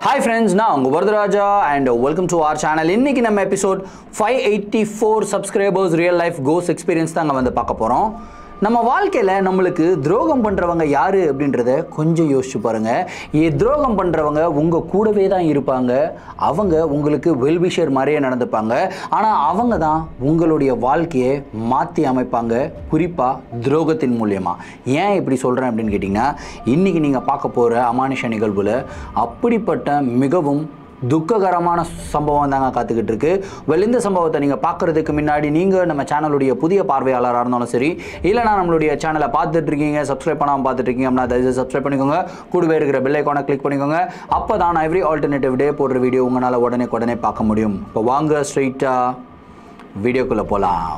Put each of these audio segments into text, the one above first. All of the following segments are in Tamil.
Hi friends, நான் உங்க Varadaraja and welcome to our channel. இன்னைக்கு நம்ம episode 584 subscribers real life ghost experience தாங்க வந்து பார்க்க போறோம். நம்ம வாழ்க்கையில நம்மளுக்கு துரோகம் பண்றவங்க யாரு அப்படின்றத கொஞ்சம் யோசிச்சு பாருங்க. துரோகம் பண்றவங்க உங்க கூடவே தான் இருப்பாங்க. அவங்க உங்களுக்கு வெல்விஷர் மாதிரியே நடந்துப்பாங்க. ஆனா அவங்க தான் உங்களுடைய வாழ்க்கையை மாற்றி அமைப்பாங்க, குறிப்பா துரோகத்தின் மூலியமா. ஏன் இப்படி சொல்றேன் அப்படின்னு கேட்டீங்கன்னா, இன்னைக்கு நீங்க பார்க்க போற அமானுஷ நிகழ்வுல அப்படிப்பட்ட மிகவும் துக்ககரமான சம்பவம் தாங்க காத்துக்கிட்டு இருக்கு. இந்த சம்பவத்தை நீங்கள் பார்க்குறதுக்கு முன்னாடி நீங்கள் நம்ம சேனலுடைய புதிய பார்வையாளராக இருந்தாலும் சரி, இல்லைனா நம்மளுடைய சேனலை பார்த்துட்டு இருக்கீங்க, சப்ஸ்கிரைப் பண்ணாமல் பார்த்துட்டு இருக்கீங்க அப்படின்னா தயவுசெய்து சப்ஸ்கிரைப் பண்ணிக்கோங்க. கூடவே இருக்கிற பெல் ஐக்கானை கிளிக் பண்ணிக்கோங்க. அப்போ தான் நான் எவ்ரி ஆல்டர்னேட்டிவ் டே போடுற வீடியோ உங்களால் உடனே பார்க்க முடியும். இப்போ வாங்க ஸ்ட்ரெயிட்டாக வீடியோக்குள்ளே போகலாம்.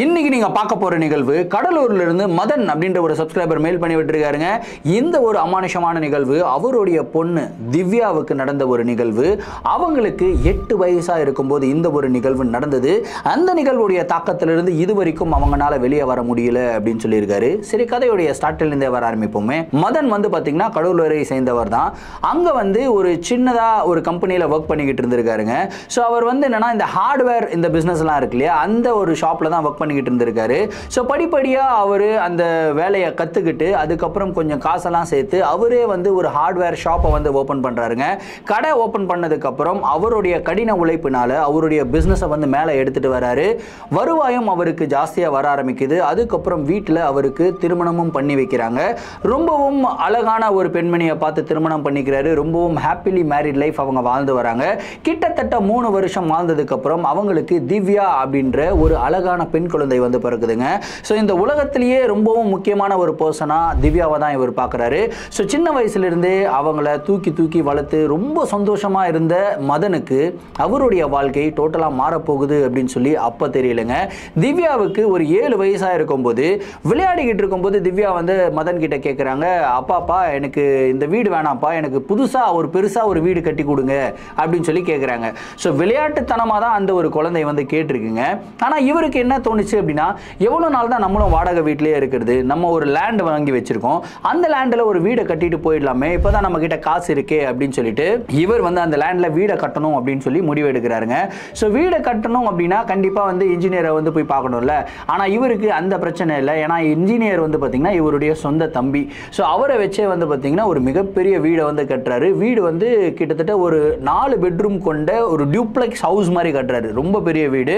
இன்னைக்கு நீங்க பார்க்க போற நிகழ்வு கடலூர்ல இருந்து மதன் அப்படின்ற ஒரு சப்ஸ்கிரைபர் மெயில் பண்ணி விட்டுருக்காருங்க. இந்த ஒரு அமானுஷமான நிகழ்வு அவருடைய பொண்ணு திவ்யாவுக்கு நடந்த ஒரு நிகழ்வு. அவங்களுக்கு 8 வயசா இருக்கும்போது இந்த ஒரு நிகழ்வு நடந்தது. அந்த நிகழ்வுடைய தாக்கத்திலிருந்து இதுவரைக்கும் அவங்களால வெளியே வர முடியல அப்படின்னு சொல்லியிருக்காரு. சரி, கதையுடைய ஸ்டார்ட்ல இருந்தே வர ஆரம்பிப்போமே. மதன் வந்து பாத்தீங்கன்னா கடலூரை சேர்ந்தவர் தான். அங்க வந்து ஒரு சின்னதா ஒரு கம்பெனியில ஒர்க் பண்ணிக்கிட்டு இருந்திருக்காருங்க. ஸோ அவர் வந்து என்னன்னா இந்த ஹார்ட்வேர் இந்த பிசினஸ் எல்லாம் இருக்கு இல்லையா, அந்த ஒரு ஷாப்ல தான் ஒர்க் பண்ணிக்கிட்டு இருந்திருக்காரு. ஸோ படிப்படியா அவரு அந்த வேலையை கத்துக்கிட்டு அதுக்கப்புறம் கொஞ்சம் காசெல்லாம் சேர்த்து அவரே வந்து ஒரு ஹார்ட்வேர் ஷாப்பை வந்து ஓபன் பண்றாருங்க. கடை ஓபன் பண்ணதுக்கு அப்புறம் அவருடைய கடின உழைப்பினால அவருடைய பிசினஸை வந்து மேலே எடுத்துட்டு வராரு. வருவாயும் அவருக்கு ஜாஸ்தியா வர ஆரம்பிக்குது. அதுக்கப்புறம் வீட்டில் அவருக்கு திருமணமும் பண்ணி வைக்கிறாங்க. ரொம்பவும் அழகான ஒரு பெண்மணியை பார்த்து திருமணம் பண்ணிக்கிறாரு. ரொம்பவும் ஹாப்பிலி மேரிட் லைஃப் அவங்க வாழ்ந்து வராங்க. கிட்டத்தட்ட 3 வருஷம் வாழ்ந்ததுக்கு அப்புறம் அவங்களுக்கு திவ்யா அப்படின்ற ஒரு அழகான பெண் குழந்தை வந்து பிறக்குதுங்க. ஸோ இந்த உலகத்திலேயே ரொம்பவும் முக்கியமான ஒரு பர்சனா திவ்யாவை தான் இவர் பார்க்குறாரு. ஸோ சின்ன வயசுல இருந்தே அவங்கள தூக்கி வளர்த்து ரொம்ப சந்தோஷமா இருந்த மதனுக்கு அவருடைய வாழ்க்கை டோட்டலாக மாறப்போகுது அப்படின்னு சொல்லி அப்போ தெரியலங்க. திவ்யாவுக்கு ஒரு 7 வயசாக இருக்கும்போது விளையாடிக்கிட்டு இருக்கும்போது திவ்யா வந்து மதன் கிட்ட கேட்குறாங்க, அப்பாப்பா எனக்கு இந்த வீடு வேணாம்ப்பா, எனக்கு புதுசாக ஒரு பெருசாக ஒரு வீடு கட்டி கொடுங்க அப்படின்னு சொல்லி கேட்குறாங்க. ஸோ விளையாட்டுத்தனமாக தான் அந்த ஒரு குழந்தை வந்து கேட்டிருக்குங்க. ஆனால் இவருக்கு என்ன தோணுச்சு அப்படின்னா, எவ்வளோ நாள் தான் நம்மளும் வாடகை வீட்டிலே இருக்கிறது, நம்ம ஒரு லேண்ட் வாங்கி வச்சிருக்கோம், அந்த லேண்டில் ஒரு வீடை கட்டிட்டு போயிடலாமே, இப்போதான் நம்ம கிட்ட காசு இருக்கே அப்படின்னு சொல்லிட்டு இவர் வந்து அந்த லேண்டில் வீடை கட்டணும் அப்படின்னு சொல்லி முடிவு எடுக்கிறாருங்க. ஸோ வீடை கட்டணும் அப்படின்னா கண்டிப்பாக வந்து இன்ஜினியரை வந்து போய் பார்க்கணும்ல. ஆனால் இவருக்கு அந்த பிரச்சனை இல்லை. ஏன்னா இன்ஜினியர் வந்து பார்த்தீங்கன்னா இவருடைய சொந்த தம்பி. ஸோ அவரை வச்சே வந்து பார்த்தீங்கன்னா ஒரு மிகப்பெரிய வீடை வந்து கட்டுறாரு. வீடு வந்து கிட்டத்தட்ட ஒரு 4 பெட்ரூம் கொண்ட ஒரு டியூப்ளெக்ஸ் ஹவுஸ் மாதிரி கட்டுறாரு. ரொம்ப பெரிய வீடு.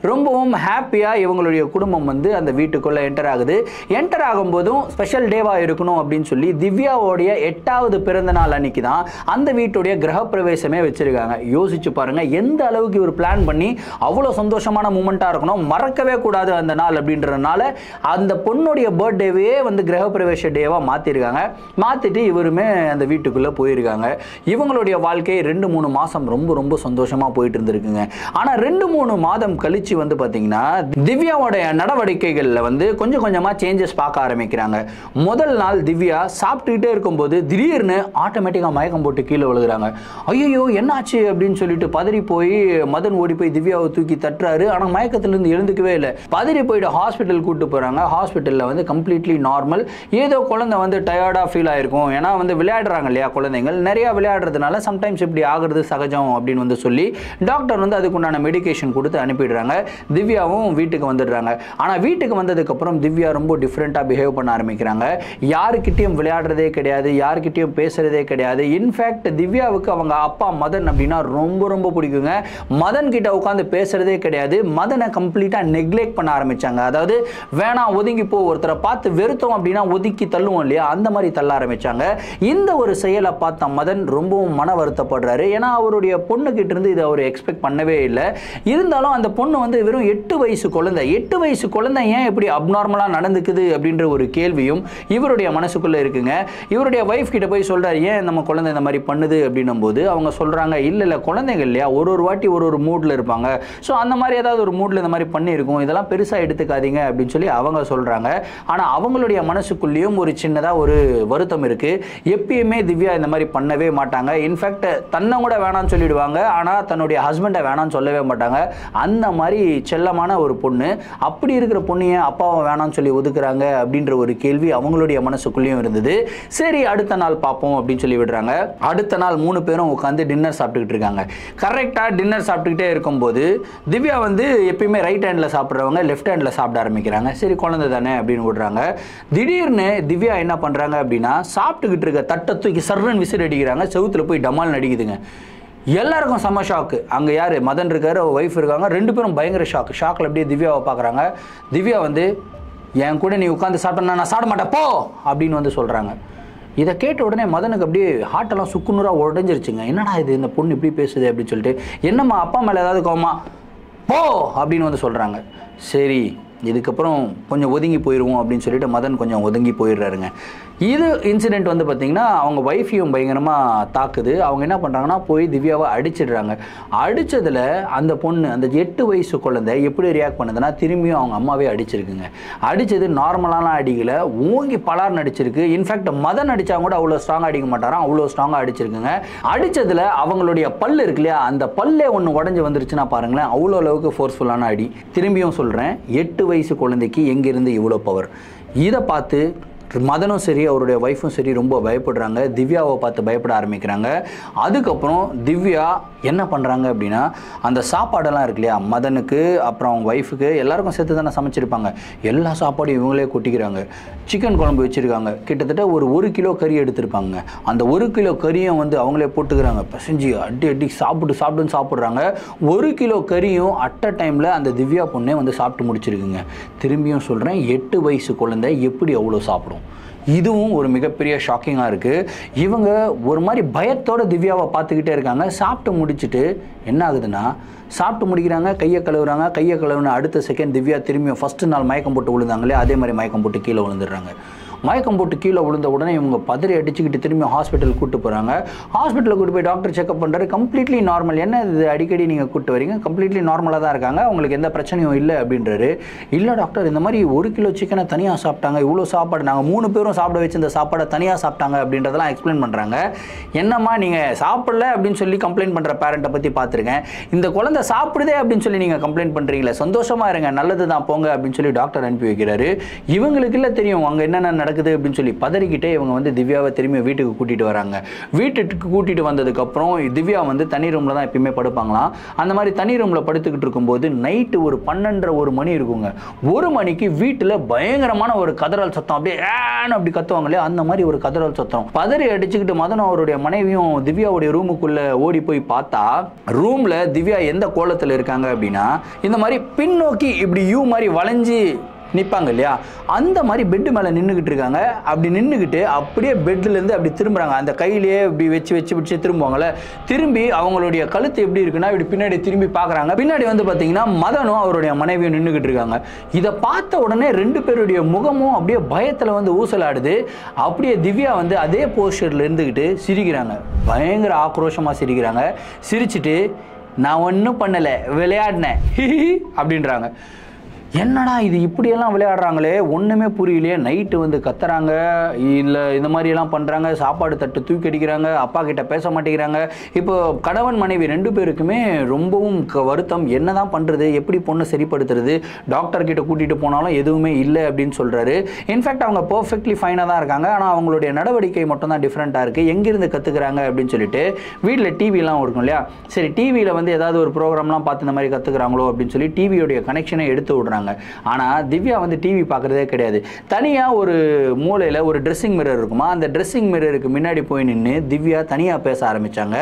ரொம்பவும் ஹாப்பியாக இவங்களுடைய குடும்பம் வந்து அந்த வீட்டுக்குள்ள என்டர் ஆகுது. என்டர் ஆகும்போதும் ஸ்பெஷல் டேவா இருக்கணும் அப்படின்னு சொல்லி திவ்யாவுடைய 8வது பிறந்த நாள் அன்னைக்கு தான் அந்த வீட்டுடைய கிரகப்பிரவேசமே வச்சிருக்காங்க. யோசிச்சு பாருங்க எந்த அளவுக்கு இவர் பிளான் பண்ணி அவ்வளோ சந்தோஷமான மூமெண்டா இருக்கணும், மறக்கவே கூடாது அந்த நாள் அப்படின்றதுனால அந்த பொண்ணுடைய பர்த்டேவே வந்து கிரகப்பிரவேச டேவா மாத்திருக்காங்க. மாத்திட்டு இவருமே அந்த வீட்டுக்குள்ள போயிருக்காங்க. இவங்களுடைய வாழ்க்கை 2-3 மாசம் ரொம்ப சந்தோஷமா போயிட்டு இருந்திருக்குங்க. ஆனா 2-3 மாதம் கழிச்சு வந்து பாத்தீங்கன்னா திவ்யாவோட நடவடிக்கைகள்ல வந்து கொஞ்சம் கொஞ்சமா சேஞ்சஸ் பார்க்க ஆரம்பிக்கிறாங்க. முதல் நாள் திவ்யா சாப்பிட்டுட்டே இருக்கும்போது திடீர்னு ஆட்டோமேட்டிக்கா மயக்கம் போட்டு கீழே விழுகிறாங்க. ஐயோ என்னாச்சு அப்படின்னு சொல்லிட்டு பதறி போய் மதன் ஓடி போய் திவ்யாவை தூக்கி தட்டுறாரு. ஆனா மயக்கத்திலிருந்து எழுந்துக்கவே இல்லை. பதறி போயிட்டு ஹாஸ்பிட்டல் கூட்டு போறாங்க. ஹாஸ்பிட்டல்ல வந்து கம்ப்ளீட்லி நார்மல். ஏதோ குழந்தை வந்து டயர்டா ஃபீல் ஆயிருக்கும், ஏன்னா வந்து விளையாடுறாங்க இல்லையா குழந்தைகள், நிறைய விளையாடுறதுனால சம்டைம்ஸ் இப்படி ஆகுறது சகஜம் அப்படின்னு வந்து சொல்லி டாக்டர் வந்து அதுக்குண்டான மெடிகேஷன் கொடுத்து அனுப்பிடுறாங்க. திவ்யாவும் வீட்டுக்கு வந்துடுறாங்க. ஆனா வீட்டுக்கு வந்ததுக்கு அப்புறம் திவ்யா ரொம்ப டிஃப்ரெண்டா பிஹேவ் பண்ண ஆரம்பிக்கிறாங்க. யாருக்கிட்டையும் விளையாடுறதே கிடையாது, யாருக்கிட்டையும் பேசுறதே கிடையாது. இன்ஃபேக்ட் திவ்யாவுக்கு அவங்க அப்பா மதன் அப்படின்னா ரொம்ப பிடிக்குங்க. மதன் கிட்ட உட்காந்து பேசுறதே கிடையாது. மதனை கம்ப்ளீட்டா நெக்லெக்ட் பண்ண ஆரம்பிச்சாங்க. அதாவது வேணாம் ஒதுங்கி போ, ஒருத்தரை பார்த்து வெறுத்தோம் அப்படின்னா ஒதுக்கி தள்ளுவோம் இல்லையா, அந்த மாதிரி தள்ள ஆரம்பிச்சாங்க. இந்த ஒரு செயலை பார்த்த மதன் ரொம்பவும் மன வருத்தப்படுறாரு. ஏன்னா அவருடைய பொண்ணு கிட்ட இருந்து இதை அவர் எக்ஸ்பெக்ட் பண்ணவே இல்லை. இருந்தாலும் அந்த பொண்ணு வந்து வெறும் 8 வயசு குழந்தை. குழந்தை 8 வயசு குழந்தை ஏன் இப்படி அப்நார்மலா நடந்துக்குது அப்படின்ற ஒரு கேள்வியும் இவருடைய மனசுக்குள்ள இருக்குங்க. இவருடைய வைஃப் கிட்ட போய் சொல்றாரு, ஏன் நம்ம குழந்தை இந்த மாதிரி பண்ணுது அப்படின்னும் போது அவங்க சொல்றாங்க, இல்ல குழந்தைகள் இல்லையா ஒரு வாட்டி ஒரு மூட்ல இருப்பாங்க, ஸோ அந்த மாதிரி ஏதாவது ஒரு மூட்ல இந்த மாதிரி பண்ணியிருக்கும், இதெல்லாம் பெருசா எடுத்துக்காதீங்க அப்படின்னு சொல்லி அவங்க சொல்றாங்க. ஆனா அவங்களுடைய மனசுக்குள்ளேயும் ஒரு சின்னதா ஒரு வருத்தம் இருக்கு. எப்பயுமே திவ்யா இந்த மாதிரி பண்ணவே மாட்டாங்க. இன்ஃபேக்ட் தன்னை கூட வேணாம்னு சொல்லிடுவாங்க, ஆனா தன்னுடைய ஹஸ்பண்டை வேணாம்னு சொல்லவே மாட்டாங்க. அந்த மாதிரி செல்லமான ஒரு பொண்ணு. அப்படி இருக்கிற பொண்ணைய அப்பாவை வேணாம்னு சொல்லி ஒதுக்குறாங்க அப்படின்ற ஒரு கேள்வி அவங்களுடைய மனசுக்குள்ளேயும் இருந்தது. சரி அடுத்த நாள் பார்ப்போம் அப்படின்னு சொல்லி விடுறாங்க. அடுத்த நாள் 3 பேரும் உட்காந்து டின்னர் சாப்பிட்டுக்கிட்டு இருக்காங்க. கரெக்டா டின்னர் சாப்பிட்டுக்கிட்டே இருக்கும்போது திவ்யா வந்து எப்பயுமே ரைட் ஹேண்ட்ல சாப்பிட்றவங்க லெஃப்ட் ஹேண்ட்ல சாப்பிட ஆரம்பிக்கிறாங்க. சரி குழந்தை தானே அப்படின்னு விடுறாங்க. திடீர்னு திவ்யா என்ன பண்றாங்க அப்படின்னா, சாப்பிட்டுக்கிட்டு இருக்க தட்டை தூக்கி சர்வன் விசில் அடிக்கிறாங்க. செவுத்துல போய் டமால் நடிக்குதுங்க. எல்லாருக்கும் செம்ம ஷாக்கு. அங்கே யார் மதன் இருக்காரு, ஒய்ஃப் இருக்காங்க, 2 பேரும் பயங்கர ஷாக்கில் அப்படியே திவ்யாவை பார்க்குறாங்க. திவ்யா வந்து, என் கூட நீ உட்காந்து சாப்பிட்டா நான் சாப்பிட மாட்டேன் போ அப்படின்னு வந்து சொல்கிறாங்க. இதை கேட்ட உடனே மதனுக்கு அப்படியே ஹார்ட்டெல்லாம் சுக்குநூறாக உடஞ்சிருச்சுங்க. என்னடா இது இந்த பொண்ணு இப்படி பேசுது அப்படின்னு சொல்லிட்டு, என்னம்மா அப்பா மேலே ஏதாவது கோவமா, போ அப்படின்னு வந்து சொல்கிறாங்க. சரி இதுக்கப்புறம் கொஞ்சம் ஒதுங்கி போயிடுவோம் அப்படின்னு சொல்லிட்டு மதன் கொஞ்சம் ஒதுங்கி போயிடுறாருங்க. இது இன்சிடென்ட் வந்து பார்த்திங்கன்னா அவங்க ஒய்ஃபையும் பயங்கரமாக தாக்குது. அவங்க என்ன பண்ணுறாங்கன்னா போய் திவ்யாவை அடிச்சிடுறாங்க. அடித்ததில் அந்த பொண்ணு, அந்த 8 வயசு குழந்தை எப்படி ரியாக்ட் பண்ணுதுன்னா, திரும்பியும் அவங்க அம்மாவே அடிச்சிருக்குங்க. அடித்தது நார்மலான அடிக்கலை, ஓங்கி பலார்னு அடிச்சிருக்கு. இன்ஃபேக்ட் மதன் அடித்தா கூட அவ்வளோ ஸ்ட்ராங்காக அடிக்க மாட்டாராம், அவ்வளோ ஸ்ட்ராங்காக அடிச்சிருக்குங்க. அடித்ததில் அவங்களுடைய பல் இருக்கு இல்லையா, அந்த பல்லே ஒன்று உடஞ்சி வந்துருச்சுன்னா பாருங்களேன், அவ்வளோ அளவுக்கு ஃபோர்ஸ்ஃபுல்லான அடி. திரும்பியும் சொல்கிறேன், 8 வயசு குழந்தைக்கு எங்கேருந்து இவ்வளோ பவர். இதை பார்த்து மதனும் சரி அவருடைய ஒய்ஃபும் சரி ரொம்ப பயப்படுறாங்க. திவ்யாவை பார்த்து பயப்பட ஆரம்பிக்கிறாங்க. அதுக்கப்புறம் திவ்யா என்ன பண்ணுறாங்க அப்படின்னா, அந்த சாப்பாடெல்லாம் இருக்கு இல்லையா, மதனுக்கு அப்புறம் அவங்க ஒய்ஃபுக்கு எல்லாருக்கும் சேர்த்து தானே சமைச்சிருப்பாங்க, எல்லா சாப்பாடும் இவங்களே கொட்டிக்கிறாங்க. சிக்கன் குழம்பு வச்சுருக்காங்க, கிட்டத்தட்ட ஒரு 1 கிலோ கறி எடுத்திருப்பாங்க. அந்த 1 கிலோ கறியும் வந்து அவங்களே போட்டுக்கிறாங்க. பசஞ்சு அடி சாப்பிடுன்னு சாப்பிட்றாங்க. 1 கிலோ கறியும் அட் அ டைமில் அந்த திவ்யா பொண்ணே வந்து சாப்பிட்டு முடிச்சிருக்குங்க. திரும்பியும் சொல்கிறேன், 8 வயசு குழந்தை எப்படி அவ்வளோ சாப்பிடும்? இதுவும் ஒரு மிகப்பெரிய ஷாக்கிங்காக இருக்குது. இவங்க ஒரு மாதிரி பயத்தோட திவ்யாவை பார்த்துக்கிட்டே இருக்காங்க. சாப்பிட்டு முடிச்சுட்டு என்ன ஆகுதுன்னா, சாப்பிட்டு முடிக்கிறாங்க, கையை கழுவுன அடுத்த செகண்ட் திவ்யா திரும்பியும் ஃபஸ்ட்டு நாள் மயக்கம் போட்டு விழுந்தாங்களே அதே மாதிரி மயக்கம் போட்டு கீழே விழுந்துடுறாங்க. மயக்கம் போட்டு கீழே விழுந்த உடனே இவங்க பதறி அடிச்சுக்கிட்டு திரும்பி ஹாஸ்பிட்டல் கூட்டு போகிறாங்க. ஹாஸ்பிட்டலில் கூட்டு போய் டாக்டர் செக்அப் பண்ணுறாரு. Completely normal. என்ன இது அடிக்கடி நீங்கள் கூட்டு வரீங்க, கம்ப்ளீட்லி நார்மலாக தான் இருக்காங்க, அவங்களுக்கு எந்த பிரச்சனையும் இல்லை அப்படின்றாரு. இல்லை டாக்டர், இந்த மாதிரி 1 கிலோ சிக்கனை தனியாக சாப்பிட்டாங்க, இவ்வளோ சாப்பாடு நாங்கள் 3 பேரும் சாப்பிட வச்சு இந்த சாப்பாடை தனியாக சாப்பிட்டாங்க அப்படின்றதெல்லாம் எக்ஸ்பிளைன் பண்ணுறாங்க. என்னம்மா நீங்கள் சாப்பிடல அப்படின்னு சொல்லி கம்ப்ளைண்ட் பண்ணுற பேரண்ட்டை பற்றி பார்த்துருக்கேன், இந்த குழந்தை சாப்பிடுதே அப்படின்னு சொல்லி நீங்கள் கம்ப்ளைண்ட் பண்ணுறீங்களே, சந்தோஷமாக இருங்க, நல்லது தான் போங்க அப்படின்னு சொல்லி டாக்டர் அனுப்பி வைக்கிறாரு. இவங்களுக்கு இல்லை தெரியும் அங்கே என்னென்ன நடக்குது அப்படின்னு சொல்லி பதறிக்கிட்டே இவங்க வந்து திவ்யாவை திரும்பி வீட்டுக்கு கூட்டிட்டு வராங்க. வீட்டுக்கு கூட்டிட்டு வந்ததுக்கப்புறம் திவ்யா வந்து தனி ரூமில் தான் எப்பயுமே படுப்பாங்களாம். அந்த மாதிரி தனி ரூமில் படுத்துக்கிட்டு இருக்கும்போது நைட்டு ஒரு 12:30 மணி இருக்குங்க. 1 மணிக்கு வீட்டில் பயங்கரமான ஒரு கதறல் சத்தம், அப்படியே ஏன்னு அப்படி கத்துவாங்களே அந்த மாதிரி ஒரு கதறல் சத்தம். பதறி அடிச்சுக்கிட்டு மதனும் அவருடைய மனைவியும் திவ்யாவுடைய ரூமுக்குள்ள ஓடி போய் பார்த்தா, ரூம்ல திவ்யா எந்த கோலத்தில் இருக்காங்க அப்படின்னா, இந்த மாதிரி பின்னோக்கி இப்படி யூ மாதிரி வளைஞ்சு நிற்பாங்க இல்லையா, அந்த மாதிரி பெட்டு மேலே நின்றுக்கிட்டு இருக்காங்க. அப்படி நின்றுக்கிட்டு அப்படியே பெட்லேருந்து அப்படி திரும்புகிறாங்க. அந்த கையிலேயே இப்படி வச்சு திரும்புவாங்கள்ல, திரும்பி அவங்களுடைய கழுத்து எப்படி இருக்குன்னா இப்படி பின்னாடி திரும்பி பார்க்குறாங்க. பின்னாடி வந்து பார்த்தீங்கன்னா மதனும் அவருடைய மனைவியும் நின்றுக்கிட்டு இருக்காங்க. இதை பார்த்த உடனே 2 பேருடைய முகமும் அப்படியே பயத்தில் வந்து ஊசலாடுது. அப்படியே திவ்யா வந்து அதே போஸ்டரில் இருந்துக்கிட்டு சிரிக்கிறாங்க, பயங்கர ஆக்ரோஷமாக சிரிக்கிறாங்க. சிரிச்சுட்டு நான் ஒன்றும் பண்ணலை, விளையாடினேன் அப்படின்றாங்க. என்னடா இது இப்படியெல்லாம் விளையாடுறாங்களே, ஒன்றுமே புரியலையே. நைட்டு வந்து கத்துறாங்க, இல்லை இந்த மாதிரியெல்லாம் பண்ணுறாங்க, சாப்பாடு தட்டு தூக்கி அடிக்கிறாங்க, அப்பா கிட்ட பேச மாட்டேங்கிறாங்க. இப்போ கணவன் மனைவி 2 பேருக்குமே ரொம்பவும் வருத்தம். என்ன தான் பண்ணுறது, எப்படி பொண்ணை சரிப்படுத்துறது, டாக்டர் கிட்ட கூட்டிகிட்டு போனாலும் எதுவுமே இல்லை அப்படின்னு சொல்கிறாரு. இன்ஃபேக்ட் அவங்க பர்ஃபெக்ட்லி ஃபைனாக தான் இருக்காங்க, ஆனால் அவங்களுடைய நடவடிக்கை மட்டும் தான் டிஃப்ரெண்ட்டாக இருக்குது. எங்கேருந்து கற்றுக்குறாங்க அப்படின்னு சொல்லிட்டு வீட்டில் டிவிலாம் இருக்கும் இல்லையா, சரி டிவியில் வந்து ஏதாவது ஒரு ப்ரோக்ராம்லாம் பார்த்து இந்த மாதிரி கற்றுக்குறாங்களோ அப்படின்னு சொல்லி டிவியோடைய கனெக்ஷனை எடுத்து விடுறாங்க. ஆனா திவ்யா வந்து டிவி பார்க்கறதே கிடையாது. தனியா ஒரு மூலையில ஒரு ட்ரெஸ்ஸிங் மிரர் இருக்குமா, அந்த ட்ரெஸ்ஸிங் மிரருக்கு முன்னாடி போய் நின்று திவ்யா தனியா பேச ஆரம்பிச்சாங்க.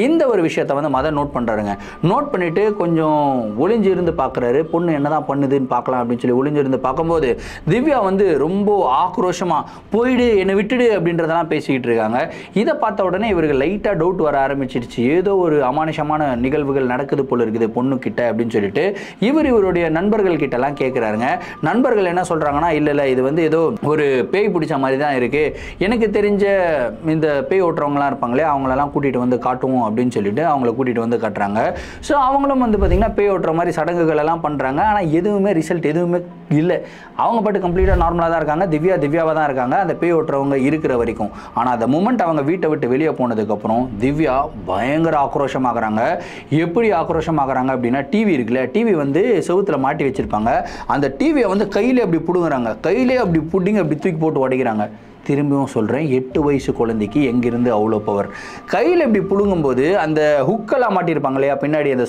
இந்த ஒரு விஷயத்தை வந்து மதன் நோட் பண்றாருங்க. நோட் பண்ணிட்டு கொஞ்சம் ஒளிஞ்சு இருந்து பார்க்குறாரு, பொண்ணு என்னதான் பண்ணுதுன்னு பார்க்கலாம் அப்படின்னு சொல்லி ஒளிஞ்சு இருந்து பார்க்கும்போது திவ்யா வந்து ரொம்ப ஆக்ரோஷமா போயிடு என்னை விட்டுடு அப்படின்றதெல்லாம் பேசிக்கிட்டு இருக்காங்க. இதை பார்த்த உடனே இவருக்கு லைட்டா டவுட் வர ஆரம்பிச்சிருச்சு, ஏதோ ஒரு அமானுஷமான நிகழ்வுகள் நடக்குது போல இருக்குது பொண்ணு கிட்ட அப்படின்னு சொல்லிட்டு இவருடைய நண்பர்கள் கிட்ட எல்லாம் கேட்குறாருங்க. நண்பர்கள் என்ன சொல்கிறாங்கன்னா, இல்லை இது வந்து ஏதோ ஒரு பேய் பிடிச்ச மாதிரி தான் இருக்குது, எனக்கு தெரிஞ்ச இந்த பேய் ஓட்டுறவங்களாம் இருப்பாங்களே அவங்களெல்லாம் கூட்டிகிட்டு வந்து காட்டுவோம் அப்படின்னு சொல்லிட்டு அவங்கள கூட்டிகிட்டு வந்து காட்டுறாங்க. ஸோ அவங்களும் வந்து பார்த்திங்கன்னா பேய் ஓட்டுற மாதிரி சடங்குகள் எல்லாம் பண்ணுறாங்க. ஆனால் எதுவுமே ரிசல்ட் எதுவுமே இல்லை. அவங்க பாட்டு கம்ப்ளீட்டாக நார்மலாக தான் இருக்காங்க. திவ்யாவாக தான் இருக்காங்க அந்த பேய் ஓட்டுறவங்க இருக்கிற வரைக்கும். ஆனால் அந்த மூமெண்ட் அவங்க வீட்டை விட்டு வெளியே போனதுக்கப்புறம் திவ்யா பயங்கர ஆக்ரோஷமாகறாங்க. எப்படி ஆக்ரோஷமாகறாங்க அப்படின்னா, டிவி இருக்குல்ல, டிவி வந்து செவுத்துல மாட்டி வச்சிருப்பாங்க. அந்த டிவியை வந்து கையிலே அப்படி பிடுங்குறாங்க. கையிலே அப்படி புடிங்க அப்படி தூக்கி போட்டு உடைக்கிறாங்க. திரும்பியும் சொல்கிறேன், 8 வயசு குழந்தைக்கு எங்கிருந்து அவ்வளோ பவர்? கையில் இப்படி புழுங்கும்போது அந்த ஹுக்கெல்லாம் மாட்டியிருப்பாங்க இல்லையா பின்னாடி, அந்த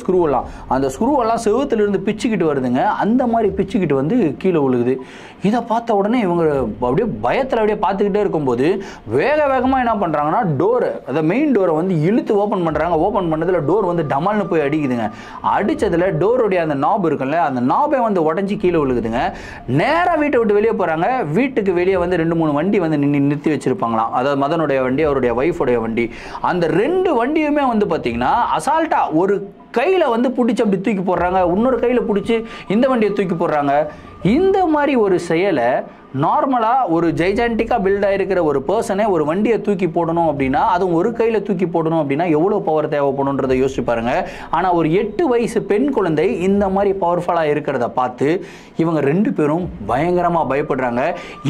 ஸ்க்ரூவெல்லாம் செவுத்துலேருந்து பிச்சுக்கிட்டு வருதுங்க. அந்த மாதிரி பிச்சுக்கிட்டு வந்து கீழே விழுகுது. இதை பார்த்த உடனே இவங்க அப்படியே பயத்தில் அப்படியே பார்த்துக்கிட்டே இருக்கும்போது வேகமாக என்ன பண்ணுறாங்கன்னா, அந்த மெயின் டோரை வந்து இழுத்து ஓப்பன் பண்ணுறாங்க. ஓப்பன் பண்ணதில் டோர் வந்து டமால்னு போய் அடிக்குதுங்க. அடித்ததில் டோருடைய அந்த நாப் இருக்குல்ல, அந்த நாபை வந்து உடஞ்சி கீழே விழுகுதுங்க. நேராக வீட்டை விட்டு வெளியே போகிறாங்க. வீட்டுக்கு வெளியே வந்து 2-3 வண்டி வந்து நிறுத்தி வச்சிருப்பாங்களாம். அதாவது மதனுடைய வண்டி, அவருடைய வைஃபுடைய வண்டி. அந்த 2 வண்டியுமே வந்து பார்த்தீங்கன்னா அசால்ட்டா ஒரு கையில வந்து பிடிச்சி அப்படி தூக்கி போடுறாங்க, இன்னொரு கையில பிடிச்சி இந்த வண்டியை தூக்கி போடுறாங்க. இந்த மாதிரி ஒரு செயலை நார்மலாக ஒரு ஜெய்ஜான்டிக்காக பில்ட் ஆகிருக்கிற ஒரு பர்சனே ஒரு வண்டியை தூக்கி போடணும் அப்படின்னா, அதுவும் ஒரு கையில் தூக்கி போடணும் அப்படின்னா எவ்வளோ பவர் தேவைப்படுன்றதை யோசிச்சு பாருங்க. ஆனால் ஒரு 8 வயசு பெண் குழந்தை இந்த மாதிரி பவர்ஃபுல்லாக இருக்கிறத பார்த்து இவங்க 2 பேரும் பயங்கரமாக பயப்படுறாங்க.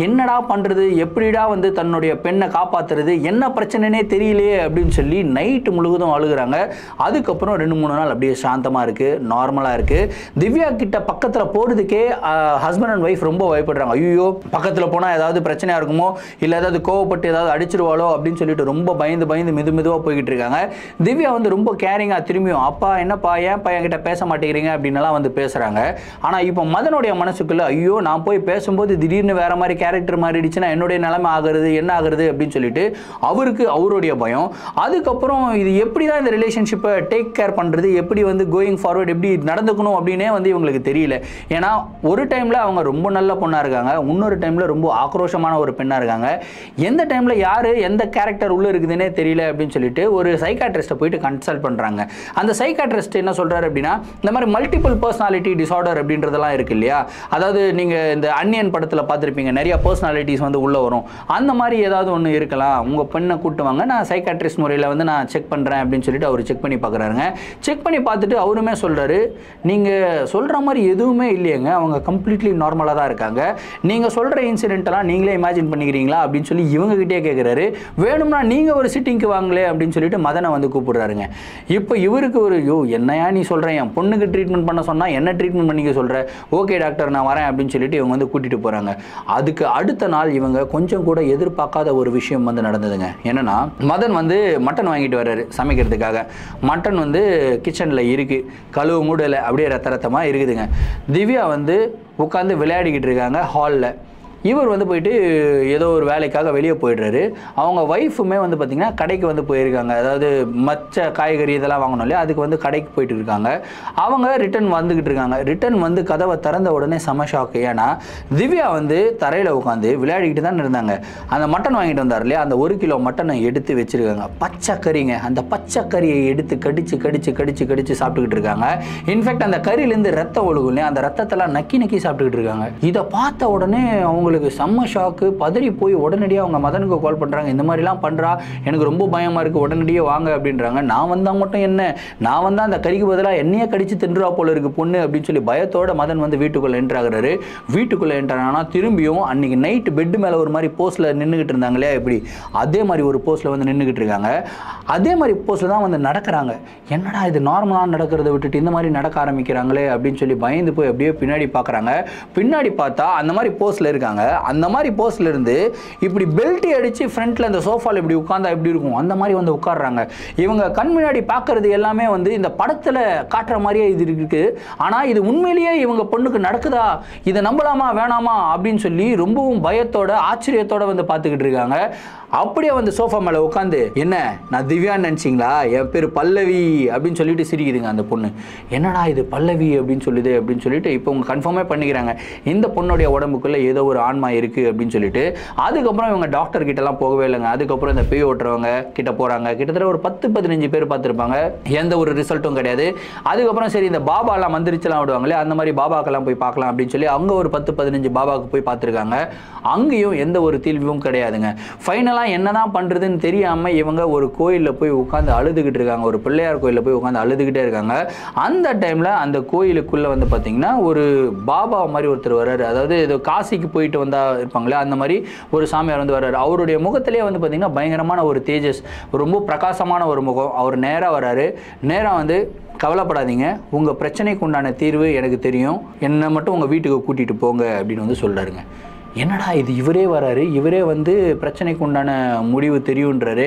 என்னடா பண்ணுறது, எப்படிடா வந்து தன்னுடைய பெண்ணை காப்பாற்றுறது, என்ன பிரச்சனைனே தெரியலையே அப்படின்னு சொல்லி நைட்டு முழுவதும் அழுகுறாங்க. அதுக்கப்புறம் 2-3 நாள் அப்படியே சாந்தமாக இருக்குது, நார்மலாக இருக்குது. திவ்யா கிட்ட பக்கத்தில் போகிறதுக்கே ஹஸ்பண்ட் அண்ட் ஒய்ஃப் ரொம்ப பயப்படுறாங்க. ஐயோ பக்கத்தில் போனால் ஏதாவது பிரச்சனையாக இருக்குமோ, இல்லை ஏதாவது கோவப்பட்டு ஏதாவது அடிச்சிருவாளோ அப்படின்னு சொல்லிட்டு ரொம்ப பயந்து மெதுவாக போய்கிட்டு இருக்காங்க. திவ்யா வந்து ரொம்ப கேரிங்காக திரும்பியும், அப்பா என்னப்பா ஏன்ப்பா என்கிட்ட பேச மாட்டேங்கிறீங்க அப்படின்னுலாம் வந்து பேசுகிறாங்க. ஆனால் இப்போ மதனுடைய மனசுக்குள்ள, ஐயோ நான் போய் பேசும்போது திடீர்னு வேற மாதிரி கேரக்டர் மாறிடுச்சுன்னா என்னுடைய நிலைமை ஆகிறது என்ன ஆகுறது அப்படின்னு சொல்லிட்டு அவருடைய பயம். அதுக்கப்புறம் இது எப்படி தான் இந்த ரிலேஷன்ஷிப்பை டேக் கேர் பண்ணுறது, எப்படி வந்து கோயிங் ஃபார்வர்ட் எப்படி நடந்துக்கணும் அப்படின்னே வந்து இவங்களுக்கு தெரியல. ஏன்னா ஒரு டைமில் அவங்க ரொம்ப நல்ல பொண்ணாக இருக்காங்க, இன்னொரு டைமில் ரொம்ப ஆக்ரோஷமான ஒரு பெண்ணாக இருக்காங்க. எந்த டைமில் யார் எந்த கேரக்டர் உள்ளே இருக்குதுன்னே தெரியல அப்படின்னு சொல்லிட்டு ஒரு சைக்காட்ரிஸ்ட்டை போயிட்டு கன்சல்ட் பண்ணுறாங்க. அந்த சைக்காட்ரிஸ்ட் என்ன சொல்கிறாரு அப்படின்னா, இந்த மாதிரி மல்டிபிள் பர்சனாலிட்டி டிசார்டர் அப்படின்றதெல்லாம் இருக்கு இல்லையா, அதாவது நீங்கள் இந்த அன்னியன் படத்தில் பார்த்துருப்பீங்க, நிறைய பர்சனாலிட்டிஸ் வந்து உள்ளே வரும். அந்த மாதிரி ஏதாவது ஒன்று இருக்கலாம், உங்கள் பெண்ணை கூட்டுவாங்க, நான் சைக்காட்ரிஸ்ட் முறையில் வந்து நான் செக் பண்ணுறேன் அப்படின்னு சொல்லிட்டு அவர் செக் பண்ணி பார்க்குறாருங்க. செக் பண்ணி பார்த்துட்டு அவருமே சொல்கிறாரு, நீங்கள் சொல்கிற மாதிரி எதுவுமே இல்லையேங்க, அவங்க கம்ப்ளீட்லி நார்மலாக தான் இருக்காங்க, நீங்கள் சொல்கிற இன்சிடென்ட்டெல்லாம் நீங்களே இமேஜின் பண்ணிக்கிறீங்களா அப்படின்னு சொல்லி இவங்ககிட்டே கேட்குறாரு. வேணும்னா நீங்கள் ஒரு சிட்டிங்க்கு வாங்களே அப்படின்னு சொல்லிட்டு மதனை வந்து கூப்பிடுறாருங்க. இப்போ இவருக்கு ஒரு என்னையா நீ சொல்கிறேன், என் பொண்ணுக்கு ட்ரீட்மெண்ட் பண்ண சொன்னால் என்ன ட்ரீட்மெண்ட் பண்ணிக்க சொல்கிற, ஓகே டாக்டர் நான் வரேன் அப்படின்னு சொல்லிட்டு இவங்க வந்து கூட்டிகிட்டு போகிறாங்க. அதுக்கு அடுத்த நாள் இவங்க கொஞ்சம் கூட எதிர்பார்க்காத ஒரு விஷயம் வந்து நடந்ததுங்க. என்னன்னா, மதன் வந்து மட்டன் வாங்கிட்டு வர்றாரு சமைக்கிறதுக்காக. மட்டன் வந்து கிச்சனில் இருக்குது, கழுவு மூடலை, அப்படியே ரத்தமாக இருக்குதுங்க. திவ்யா வந்து உட்காந்து விளையாடிக்கிட்டு இருக்காங்க ஹாலில். இவர் வந்து போயிட்டு ஏதோ ஒரு வேலைக்காக வெளியே போயிடுறாரு. அவங்க ஒய்ஃபுமே வந்து பார்த்திங்கன்னா கடைக்கு வந்து போயிருக்காங்க, அதாவது மற்ற காய்கறி இதெல்லாம் வாங்கணும் இல்லையா, அதுக்கு வந்து கடைக்கு போயிட்டு இருக்காங்க. அவங்க ரிட்டன் வந்துக்கிட்டு இருக்காங்க. ரிட்டன் வந்து கதவை திறந்த உடனே செம ஷாக்கு. ஏன்னா திவ்யா வந்து தரையில் உட்காந்து விளையாடிக்கிட்டு தான் இருந்தாங்க. அந்த மட்டன் வாங்கிட்டு வந்தார் இல்லையா, அந்த 1 கிலோ மட்டனை எடுத்து வச்சுருக்காங்க. பச்சைக்கறிங்க, அந்த பச்சைக்கறியை எடுத்து கடிச்சு சாப்பிட்டுக்கிட்டு இருக்காங்க. இன்ஃபேக்ட் அந்த கறியிலேருந்து ரத்தம் ஒழுகும் இல்லையா, அந்த ரத்தத்தெல்லாம் நக்கி சாப்பிட்டுக்கிட்டு இருக்காங்க. இதை பார்த்த உடனே அவங்களுக்கு செம்ம ஷாக்கு. பதறி போய் உடனடியாக அவங்க மதனுக்கு கால் பண்ணுறாங்க. இந்த மாதிரிலாம் பண்ணுறா, எனக்கு ரொம்ப பயமாக இருக்குது, உடனடியாக வாங்க அப்படின்றாங்க. நான் வந்தால் மட்டும் என்ன, நான் வந்தால் அந்த கறிக்கு பதிலாக என்னையே கடிச்சு தின்றுவா போல இருக்குது பொண்ணு அப்படின்னு சொல்லி பயத்தோட மதன் வந்து வீட்டுக்குள்ளே என்ட்ராகிறாரு. வீட்டுக்குள்ளே என்ட்ரானா திரும்பியும் அன்றைக்கி நைட்டு பெட்டு மேலே ஒரு மாதிரி போஸ்ட்டில் நின்றுக்கிட்டு இருந்தாங்க இல்லையா, இப்படி அதே மாதிரி ஒரு போஸ்ட்டில் வந்து நின்றுக்கிட்டு இருக்காங்க. அதே மாதிரி போஸ்ட்டில் தான் வந்து நடக்கிறாங்க. என்னடா இது நார்மலாக நடக்கிறத விட்டுட்டு இந்த மாதிரி நடக்க ஆரம்பிக்கிறாங்களே அப்படின்னு சொல்லி பயந்து போய் அப்படியே பின்னாடி பார்க்குறாங்க. பின்னாடி பார்த்தா அந்த மாதிரி போஸ்ட்டில் இருக்காங்க. அந்த மாதிரி போஸ்ட்ல இருந்து இப்படி பெல்ட்டி அடிச்சு ஃப்ரண்ட்ல அந்த சோஃபால இப்படி உட்கார்ந்தா எப்படி இருக்கும் அந்த மாதிரி வந்து உட்கார்றாங்க. இவங்க கண் முன்னாடி பார்க்கிறது எல்லாமே வந்து இந்த படத்துல காட்டுற மாதிரியே இது இருக்கு. ஆனா இது உண்மையிலேயே இவங்க பொண்ணுக்கு நடக்குதா, இதை நம்பலாமா வேணாமா அப்படின்னு சொல்லி ரொம்பவும் பயத்தோட ஆச்சரியத்தோட வந்து பார்த்துக்கிட்டு இருக்காங்க. அப்படியே வந்து சோஃபா மேலே உட்காந்து, என்ன நான் திவ்யான்னு நினச்சிங்களா, என் பேர் பல்லவி அப்படின்னு சொல்லிட்டு சிரிக்குதுங்க அந்த பொண்ணு. என்னடா இது பல்லவி அப்படின்னு சொல்லுது அப்படின்னு சொல்லிட்டு இப்போ அவங்க கன்ஃபார்மே பண்ணிக்கிறாங்க, இந்த பொண்ணுடைய உடம்புக்குள்ளே ஏதோ ஒரு ஆன்மா இருக்குது அப்படின்னு சொல்லிட்டு. அதுக்கப்புறம் இவங்க டாக்டர் கிட்டலாம் போகவே இல்லைங்க. அதுக்கப்புறம் இந்த பேய் ஓட்டுறவங்க கிட்ட போகிறாங்க. கிட்டத்தட்ட ஒரு 10-15 பேர் பார்த்துருப்பாங்க. எந்த ஒரு ரிசல்ட்டும் கிடையாது. அதுக்கப்புறம் சரி இந்த பாபாலாம் மந்திரிச்செல்லாம் விடுவாங்களே, அந்த மாதிரி பாபாக்கெல்லாம் போய் பார்க்கலாம் அப்படின்னு சொல்லி அங்கே ஒரு 10-15 பாபாவுக்கு போய் பார்த்துருக்காங்க. அங்கேயும் எந்த ஒரு தீர்வும் கிடையாதுங்க. ஃபைனலாக என்னதான் பண்ணுறதுன்னு தெரியாமல் இவங்க ஒரு கோயிலில் போய் உட்காந்து அழுதுகிட்டு இருக்காங்க. ஒரு பிள்ளையார் கோயிலில் போய் உட்காந்து அழுதுகிட்டே இருக்காங்க. அந்த டைமில் அந்த கோயிலுக்குள்ளே வந்து பார்த்தீங்கன்னா ஒரு பாபா மாதிரி ஒருத்தர் வர்றாரு. அதாவது இது காசிக்கு போயிட்டு வந்தா இருப்பாங்களே அந்த மாதிரி ஒரு சாமியார் வந்து வர்றாரு. அவருடைய முகத்திலே வந்து பார்த்தீங்கன்னா பயங்கரமான ஒரு தேஜஸ், ரொம்ப பிரகாசமான ஒரு முகம். அவர் நேராக வர்றாரு. நேராக வந்து கவலைப்படாதீங்க, உங்கள் பிரச்சனைக்கு உண்டான தீர்வு எனக்கு தெரியும், என்னை மட்டும் உங்கள் வீட்டுக்கு கூட்டிகிட்டு போங்க அப்படின்னு வந்து சொல்கிறாருங்க. என்னடா இது, இவரே வராரு, இவரே வந்து பிரச்சனைக்கு உண்டான முடிவு தெரியுன்றாரு.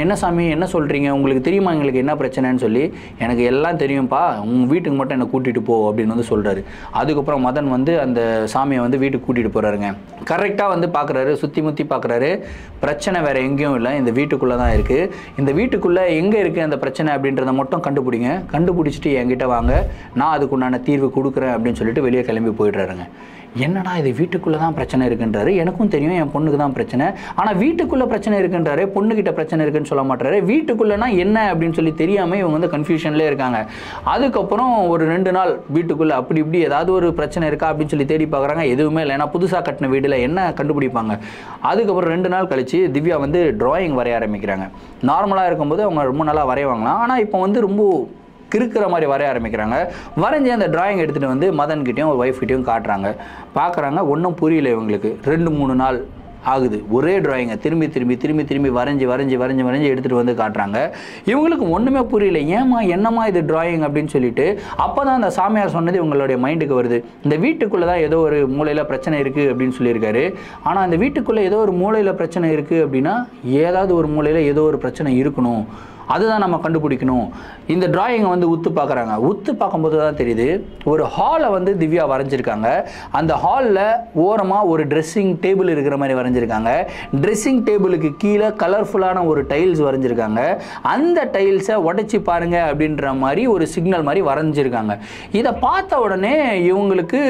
என்ன சாமி என்ன சொல்கிறீங்க, உங்களுக்கு தெரியுமா எங்களுக்கு என்ன பிரச்சனைன்னு சொல்லி. எனக்கு எல்லாம் தெரியும்ப்பா, உங்கள் வீட்டுக்கு மட்டும் என்னை கூட்டிகிட்டு போ அப்படின்னு வந்து சொல்கிறாரு. அதுக்கப்புறம் மதன் வந்து அந்த சாமியை வந்து வீட்டுக்கு கூட்டிகிட்டு போகிறாருங்க. கரெக்டாக வந்து பார்க்குறாரு, சுற்றி முற்றி பார்க்குறாரு. பிரச்சனை வேறு எங்கேயும் இல்லை, இந்த வீட்டுக்குள்ளே தான் இருக்குது. இந்த வீட்டுக்குள்ளே எங்கே இருக்குது அந்த பிரச்சனை அப்படின்றத மட்டும் கண்டுபிடிங்க, கண்டுபிடிச்சிட்டு என்கிட்ட வாங்க, நான் அதுக்குண்டான தீர்வு கொடுக்குறேன் அப்படின்னு சொல்லிட்டு வெளியே கிளம்பி போயிடுறாருங்க. என்னடா இது, வீட்டுக்குள்ளே தான் பிரச்சனை இருக்குன்றாரு, எனக்கும் தெரியும் என் பொண்ணுக்கு தான் பிரச்சனை, ஆனால் வீட்டுக்குள்ளே பிரச்சனை இருக்குன்றாரு, பொண்ணுக்கிட்ட பிரச்சனை இருக்குன்னு சொல்ல மாட்டாரு. வீட்டுக்குள்ளேனா என்ன அப்படின்னு சொல்லி தெரியாமல் இவங்க வந்து கன்ஃபியூஷன்லேயே இருக்காங்க. அதுக்கப்புறம் ஒரு 2 நாள் வீட்டுக்குள்ளே அப்படி இப்படி ஏதாவது ஒரு பிரச்சனை இருக்கா அப்படின்னு சொல்லி தேடி பார்க்குறாங்க. எதுவுமே இல்லை, ஏன்னா புதுசாக கட்டின வீட்டில் என்ன கண்டுபிடிப்பாங்க. அதுக்கப்புறம் 2 நாள் கழித்து திவ்யா வந்து டிராயிங் வரைய ஆரம்பிக்கிறாங்க. நார்மலாக இருக்கும்போது அவங்க ரொம்ப நல்லா வரைவாங்களாம், ஆனால் இப்போ வந்து ரொம்ப கிறுக்கிற மாதிரி வரைய ஆரம்பிக்கிறாங்க. வரைஞ்சி அந்த டிராயிங் எடுத்துகிட்டு வந்து மதன்கிட்டையும் ஒரு ஒய்ஃப்கிட்டையும் காட்டுறாங்க. பார்க்குறாங்க, ஒன்றும் புரியல இவங்களுக்கு. 2-3 நாள் ஆகுது. ஒரே டிராயிங்கை திரும்பி திரும்பி திரும்பி திரும்பி வரைஞ்சி எடுத்துகிட்டு வந்து காட்டுறாங்க. இவங்களுக்கு ஒன்றுமே புரியல. ஏமா என்னம்மா இது டிராயிங் அப்படின்னு சொல்லிட்டு அப்போ தான் அந்த சாமியார் சொன்னது இவங்களுடைய மைண்டுக்கு வருது. இந்த வீட்டுக்குள்ளே தான் ஏதோ ஒரு மூலையில் பிரச்சனை இருக்குது அப்படின்னு சொல்லியிருக்காரு. ஆனால் அந்த வீட்டுக்குள்ளே ஏதோ ஒரு மூலையில் பிரச்சனை இருக்குது அப்படின்னா ஏதாவது ஒரு மூலையில் ஏதோ ஒரு பிரச்சனை இருக்கணும், அதுதான் நம்ம கண்டுபிடிக்கணும். இந்த டிராயிங்கை வந்து உத்து பார்க்குறாங்க. உத்து பார்க்கும்போது தான் தெரியுது, ஒரு ஹாலை வந்து திவ்யா வரைஞ்சிருக்காங்க. அந்த ஹாலில் ஓரமாக ஒரு ட்ரெஸ்ஸிங் டேபிள் இருக்கிற மாதிரி வரைஞ்சிருக்காங்க. ட்ரெஸ்ஸிங் டேபிளுக்கு கீழே கலர்ஃபுல்லான ஒரு டைல்ஸ் வரைஞ்சிருக்காங்க. அந்த டைல்ஸை உடைச்சி பாருங்க அப்படின்ற மாதிரி ஒரு சிக்னல் மாதிரி வரைஞ்சிருக்காங்க. இதை பார்த்த உடனே இவங்களுக்கு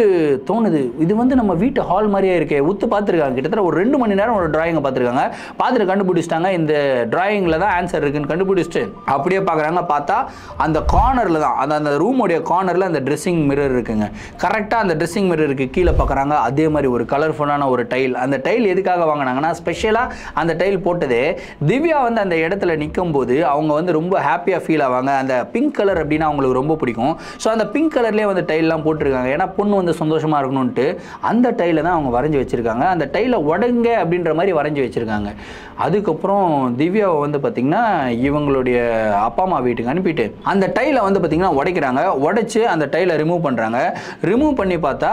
தோணுது, இது வந்து நம்ம வீட்டு ஹால் மாதிரியே இருக்கே. உத்து பார்த்துருக்காங்க. கிட்டத்தட்ட ஒரு 2 மணி நேரம் ஒரு டிராயிங்கை பார்த்துருக்காங்க. பார்த்துட்டு கண்டுபிடிச்சிட்டாங்க, இந்த டிராயிங்கில் தான் ஆன்சர் இருக்குன்னு கண்டுபிடிச்சிட்டு அப்படியே பார்க்குறாங்க. பார்த்தா அந்த கார்னரில் தான், அந்த ரூமுடைய கார்னரில் அந்த ட்ரெஸ்ஸிங் மிரர் இருக்குங்க. கரெக்டாக அந்த ட்ரெஸ்ஸிங் மிரருக்கு கீழே பார்க்குறாங்க, அதே மாதிரி ஒரு கலர்ஃபுல்லான ஒரு டைல். அந்த டைல் எதுக்காக வாங்கினாங்கன்னா, ஸ்பெஷலாக அந்த டைல் போட்டதே திவ்யா வந்து அந்த இடத்துல நிற்கும் போது அவங்க வந்து ரொம்ப ஹாப்பியாக ஃபீல் ஆவாங்க. அந்த பிங்க் கலர் அப்படின்னா அவங்களுக்கு ரொம்ப பிடிக்கும். ஸோ அந்த பிங்க் கலர்லேயே வந்து டைல்லாம் போட்டிருக்காங்க. ஏன்னா பொண்ணு வந்து சந்தோஷமாக இருக்கணும்ன்ட்டு அந்த டைலை தான் அவங்க வரைஞ்சி வச்சுருக்காங்க. அந்த டைலை உடைங்க அப்படின்ற மாதிரி வரைஞ்சி வச்சுருக்காங்க. அதுக்கப்புறம் திவ்யாவை வந்து பார்த்திங்கன்னா இவங்களுடைய அப்பா அம்மா வீட்டுக்கு அனுப்பிட்டு அந்த டைலை வந்து பார்த்திங்கன்னா உடைக்கிறாங்க. உடைச்சு அந்த டைலை ரிமூவ் பண்ணுறாங்க. ரிமூவ் பண்ணி பார்த்தா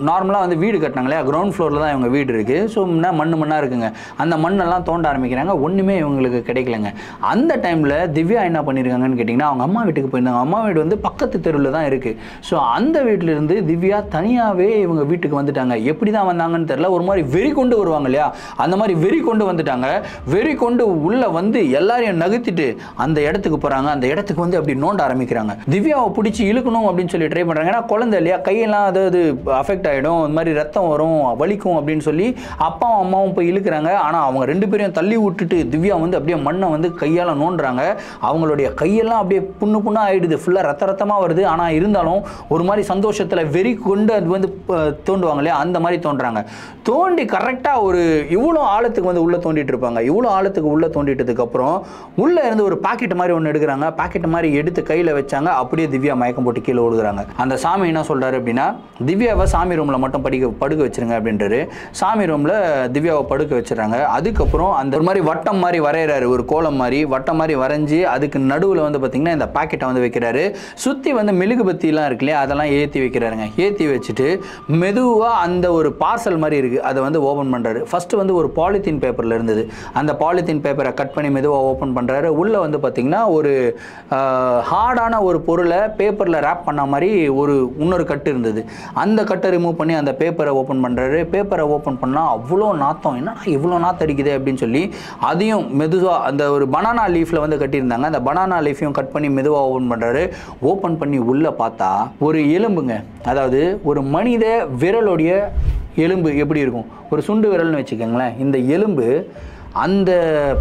நார்மலாக வந்து வீடு கட்டினாங்களே, கிரவுண்ட் ஃப்ளோரில் தான் இவங்க வீடு இருக்குது. ஸோ மண்ணாக இருக்குங்க. அந்த மண்ணெல்லாம் தோண்ட ஆரம்பிக்கிறாங்க. ஒன்றுமே இவங்களுக்கு கிடைக்கலங்க. அந்த டைமில் திவ்யா என்ன பண்ணியிருக்காங்கன்னு கேட்டிங்கன்னா, அவங்க அம்மா வீட்டுக்கு போயிருந்தாங்க. அம்மா வீடு வந்து பக்கத்து தெருவில் தான் இருக்குது. ஸோ அந்த வீட்டிலிருந்து திவ்யா தனியாகவே இவங்க வீட்டுக்கு வந்துட்டாங்க. எப்படி தான் வந்தாங்கன்னு தெரியல, ஒரு மாதிரி வெறி கொண்டு வருவாங்க இல்லையா, அந்த மாதிரி வெறி கொண்டு வந்துட்டாங்க. வெறி கொண்டு உள்ளே வந்து எல்லாரையும் நகர்த்திட்டு அந்த இடத்துக்கு போகிறாங்க. அந்த இடத்துக்கு வந்து அப்படி நோண்ட ஆரம்பிக்கிறாங்க. திவ்யாவை பிடிச்சி இழுக்கணும் அப்படின்னு சொல்லி ட்ரை பண்ணுறாங்க. ஏன்னா குழந்தை இல்லையா, கையெல்லாம் அதாவது அஃபெக்ட் ஆகிடும், இந்த மாதிரி ரத்தம் வரும், வலிக்கும் அப்படின்னு சொல்லி அப்பாவும் அம்மாவும் போய் இழுக்கிறாங்க. ஆனால் அவங்க 2 பேரையும் தள்ளி விட்டுட்டு திவ்யா வந்து அப்படியே மண்ணை வந்து கையால் நோண்டுறாங்க. அவங்களுடைய கையெல்லாம் அப்படியே புண்ணாக ஆகிடுது, ஃபுல்லாக ரத்தமாக வருது. ஆனால் இருந்தாலும் ஒரு மாதிரி சந்தோஷத்தில் வெறி கொண்டு அது வந்து தோண்டுவாங்க இல்லையா, அந்த மாதிரி தோன்றாங்க. தோண்டி கரெக்டாக ஒரு இவ்வளோ ஆழத்துக்கு வந்து உள்ளே தோண்டிட்டு இருப்பாங்க. இவ்வளோ ஆழத்துக்கு உள்ளே தோண்டிட்டதுக்கப்புறம் உள்ளே இருந்து ஒரு பாக்கெட் மாதிரி ஒன்று எடுக்கிறாங்க. பாக்கெட் மாதிரி எடுத்து கையில் வச்சாங்க. அப்படியே திவ்யா மயக்கம் போட்டு கீழே விழுகிறாங்க. அந்த சாமி என்ன சொல்கிறாரு அப்படின்னா, திவ்யாவை சாமி ரூமில் மட்டும் படுக்க வச்சிருங்க அப்படின்றாரு. சாமி ரூமில் திவ்யாவை படுக்க வச்சுறாங்க. அதுக்கப்புறம் அந்த ஒரு மாதிரி வட்டம் மாதிரி வரைகிறாரு, ஒரு கோலம் மாதிரி வட்டம் மாதிரி வரைஞ்சி அதுக்கு நடுவில் வந்து பார்த்திங்கன்னா இந்த பாக்கெட்டை வந்து வைக்கிறாரு. சுற்றி வந்து மெழுகுபத்திலாம் இருக்கு இல்லையா, அதெல்லாம் ஏற்றி வைக்கிறாருங்க. ஏற்றி வச்சுட்டு மெதுவாக அந்த ஒரு பார்சல் மாதிரி இருக்குது, அதை வந்து ஓப்பன் பண்ணுறாரு. ஃபஸ்ட்டு வந்து ஒரு பாலித்தீன் பேப்பரில் இருந்தது. அந்த பாலித்தீன் பேப்பரை கட் பண்ணி மெதுவாக ஓப்பன் பண்ணுறாரு. உள்ளே வந்து பார்த்திங்கன்னா ஒரு ஹார்டான ஒரு பொருளை பேப்பரில் ரேப் பண்ண மாதிரி இன்னொரு கட்டு இருந்தது. அந்த கட்டை ரிமூவ் பண்ணி அந்த பேப்பரை ஓப்பன் பண்ணுறாரு. பேப்பரை ஓப்பன் பண்ணால் அவ்வளோ நாத்தம், என்னடா இவ்வளோ நாத்தம் அடிக்குது அப்படின்னு சொல்லி அதையும் மெதுவாக அந்த ஒரு பனானா லீஃபில் வந்து கட்டியிருந்தாங்க. அந்த பனானா லீஃபையும் கட் பண்ணி மெதுவாக ஓப்பன் பண்ணுறாரு. ஓப்பன் பண்ணி உள்ளே பார்த்தா ஒரு எலும்புங்க, அதாவது ஒரு மனித விரலுடைய எலும்பு எப்படி இருக்கும், ஒரு சுண்டு விரல்னு வச்சுக்கோங்களேன். இந்த எலும்பு அந்த